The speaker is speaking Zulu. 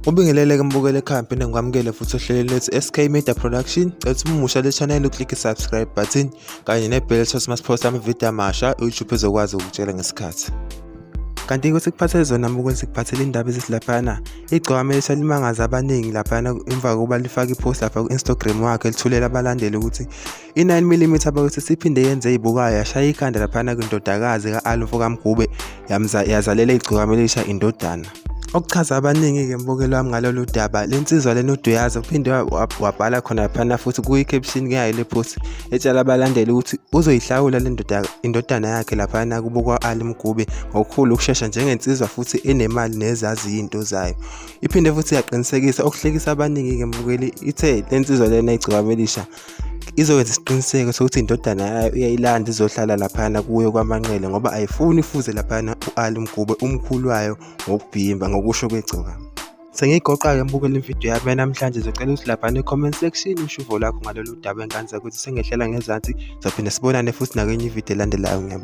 Ubingelele mbukele ekhaya ngikwamukele futhi ohlelweni lethu SK Media Production. Cela umusha le channel uklik i-subscribe button kanye ne-bell ukuthi masiposta amavidiyo amasha YouTube ezokwazi ukutshela ngesikhathi. Kanti ukuthi kuphathele zona mbukeli sikuphathele indaba ezisilaphana. Igcokama Elisha limangaze abaningi laphana emva kokuba lifaka ipost lapha ku-Instagram wakhe lithulela abalandeli ukuthi i-9mm abakuthi siphinde yenze ibukayo yashaya ikhanda laphana kwindodakazi ka-Ali Mgube yazalela igcokama Elisha indodana. Okuchaza abaningi-ke mbukeli wami ngalolu daba lensizwa lenoduyaza uphinde wabhala khona laphana futhi kuyi-caption yayo le post etshela abalandeli ukuthi uzoyihlawula le indodana yakhe laphana kubukwa Ali Mgube ngokukhulu ukushesha njengensizwa futhi enemali nezazi into zayo. Iphinde futhi yaqinisekisa okuhlekisa abaningi-ke mbukeli ithe lensizwa lena igcokama Elisha izokwenza isiqiniseko sokuthi indodana yayo uyayilanda izohlala laphana kuyo kwamanqele ngoba ayifuni ifuze laphana u-Ali Mgube umkhulu wayo ngokubhimba ngokusho kwegcokama. Sengigoqa-ke mbukela ividiyo yami namhlanje izocela ukuthi laphana e-comment section ushuvo lakho ngalolu daba enganza ukuthi sengehlela ngezansi. Sophinde sibonane futhi nakwenye ividiyo elandelayo.